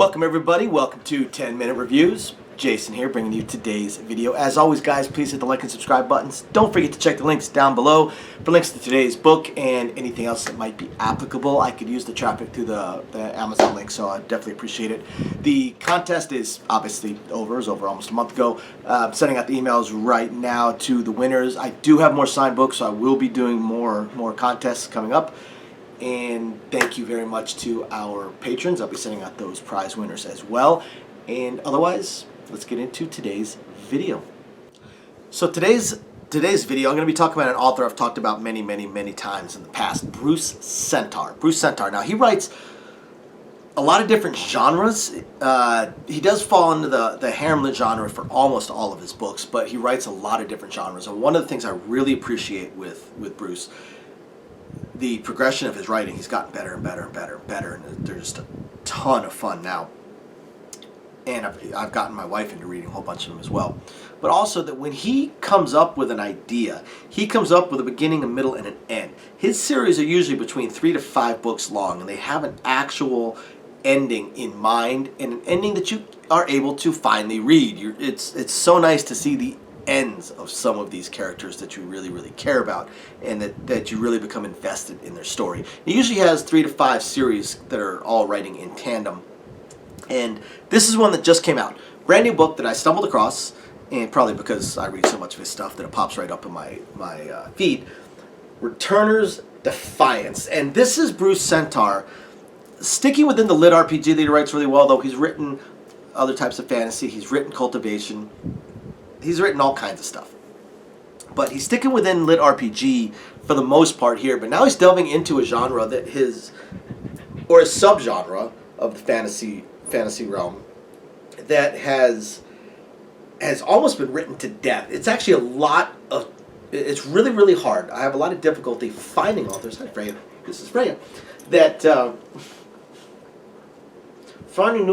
Welcome everybody, welcome to 10 Minute Reviews. Jason here bringing you today's video. As always guys, please hit the like and subscribe buttons. Don't forget to check the links down below for links to today's book and anything else that might be applicable. I could use the traffic through the Amazon link, so I definitely appreciate it. The contest is obviously over. It was over almost a month ago. I'm sending out the emails right now to the winners. I do have more signed books, so I will be doing more contests coming up. And thank you very much to our patrons. I'll be sending out those prize winners as well. And otherwise, let's get into today's video. So today's video, I'm going to be talking about an author I've talked about many times in the past, Bruce Sentar. Bruce Sentar. Now, he writes a lot of different genres. He does fall into the Hamlet genre for almost all of his books, but he writes a lot of different genres. And one of the things I really appreciate with Bruce, the progression of his writing, he's gotten better and better and better and better, and they're just a ton of fun now. And I've gotten my wife into reading a whole bunch of them as well. But also that when he comes up with an idea, he comes up with a beginning, a middle, and an end. His series are usually between 3 to 5 books long, and they have an actual ending in mind, and an ending that you are able to finally read. It's so nice to see the ends of some of these characters that you really care about, and that you really become invested in their story. He usually has 3 to 5 series that are all writing in tandem, and this is one that just came out. Brand new book that I stumbled across, and probably because I read so much of his stuff that it pops right up in my feed. Returner's Defiance, and this is Bruce Sentar sticking within the lit RPG that he writes really well, though. He's written other types of fantasy, he's written cultivation, he's written all kinds of stuff. But he's sticking within lit RPG for the most part here, but now he's delving into a genre that a subgenre of the fantasy realm that has almost been written to death. It's actually it's really hard. I have a lot of difficulty finding authors. Hi Freya. This is Freya. That finding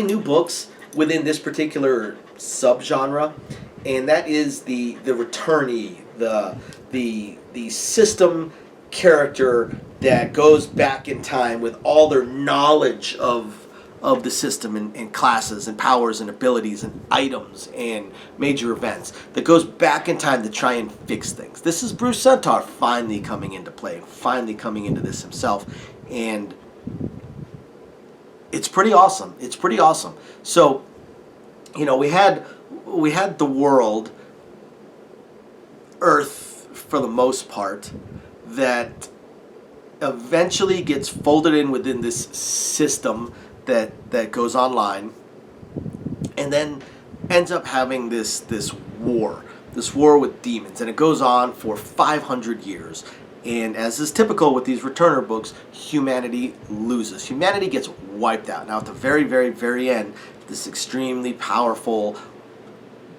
new books within this particular subgenre, and that is the returnee, the system character that goes back in time with all their knowledge of the system and classes and powers and abilities and items and major events, that goes back in time to try and fix things. This is Bruce Sentar finally coming into play, finally coming into this himself, and it's pretty awesome. It's pretty awesome. So, you know, we had the world, Earth for the most part, that eventually gets folded in within this system that goes online, and then ends up having this war with demons, and it goes on for 500 years. And as is typical with these returner books, humanity loses. Humanity gets wiped out. Now at the very end, this extremely powerful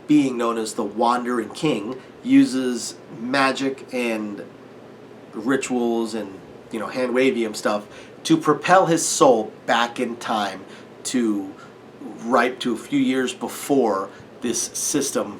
being known as the Wandering King uses magic and rituals and, you know, hand-wavium stuff to propel his soul back in time to a few years before this system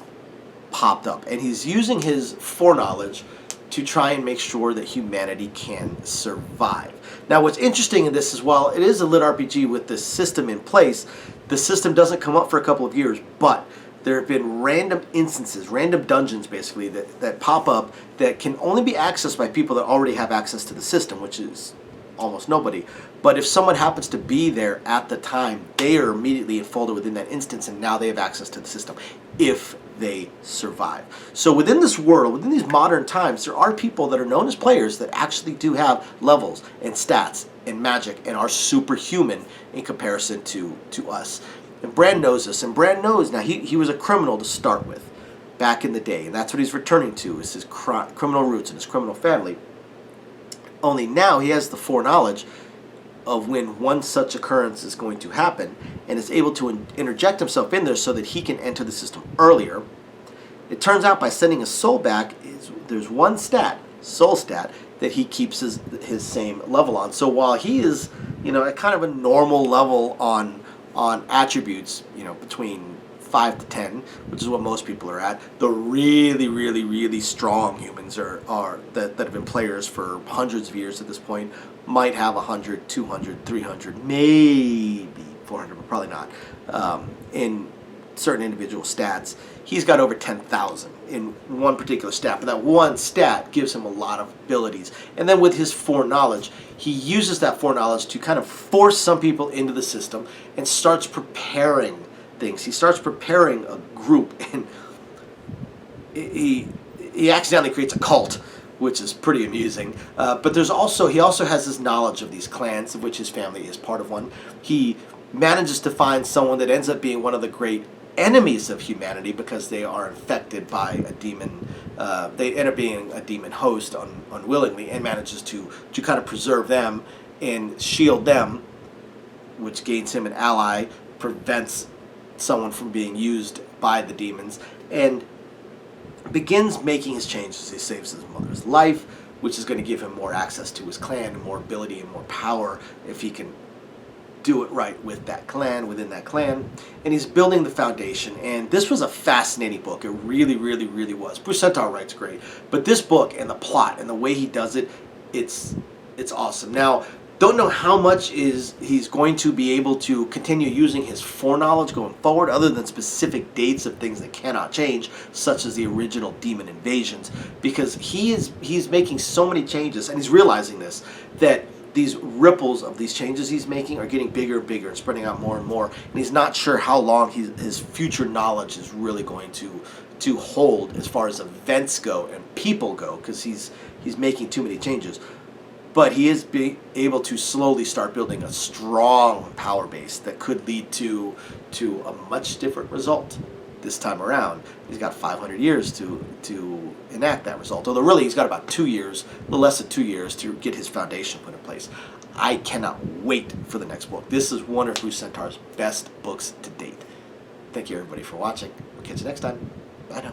popped up. And he's using his foreknowledge to try and make sure that humanity can survive. Now what's interesting in this as well, it is a lit RPG with this system in place. The system doesn't come up for a couple of years, but there have been random instances, random dungeons basically, that pop up that can only be accessed by people that already have access to the system, which is almost nobody. But if someone happens to be there at the time, they are immediately enfolded within that instance, and now they have access to the system if they survive. So within this world, within these modern times, there are people that are known as players that actually do have levels and stats and magic and are superhuman in comparison to us. And Brand knows this, and Brand knows now he was a criminal to start with back in the day, and that's what he's returning to, is his criminal roots and his criminal family. Only now he has the foreknowledge of when one such occurrence is going to happen, and is able to interject himself in there so that he can enter the system earlier. It turns out by sending his soul back, there's one stat, soul stat, that he keeps his same level on. So while he is, you know, at kind of a normal level on attributes, you know, between 5 to 10, which is what most people are at. The really strong humans are that have been players for hundreds of years at this point might have 100, 200, 300, maybe 400, but probably not, in certain individual stats. He's got over 10,000 in one particular stat, but that one stat gives him a lot of abilities. And then with his foreknowledge, he uses that foreknowledge to kind of force some people into the system and starts preparing things. He starts preparing a group, and he accidentally creates a cult, which is pretty amusing. But he also has this knowledge of these clans, of which his family is part of one. He manages to find someone that ends up being one of the great enemies of humanity because they are infected by a demon. They end up being a demon host unwillingly, and manages to kind of preserve them and shield them, which gains him an ally, prevents someone from being used by the demons, and begins making his changes. He saves his mother's life, which is going to give him more access to his clan and more ability and more power if he can do it right with that clan, within that clan. And he's building the foundation. And this was a fascinating book. It really, really, really was. Bruce Sentar writes great, but this book and the plot and the way he does it, it's awesome. Now, don't know how much he's going to be able to continue using his foreknowledge going forward, other than specific dates of things that cannot change, such as the original demon invasions, because he's making so many changes, and he's realizing this, that these ripples of these changes he's making are getting bigger and bigger and spreading out more and more, and he's not sure how long his future knowledge is really going to hold as far as events go and people go, because he's making too many changes. But he is able to slowly start building a strong power base that could lead to a much different result this time around. He's got 500 years to enact that result. Although really he's got about 2 years, a little less than 2 years, to get his foundation put in place. I cannot wait for the next book. This is one of Bruce Sentar's best books to date. Thank you everybody for watching. We'll catch you next time. Bye now.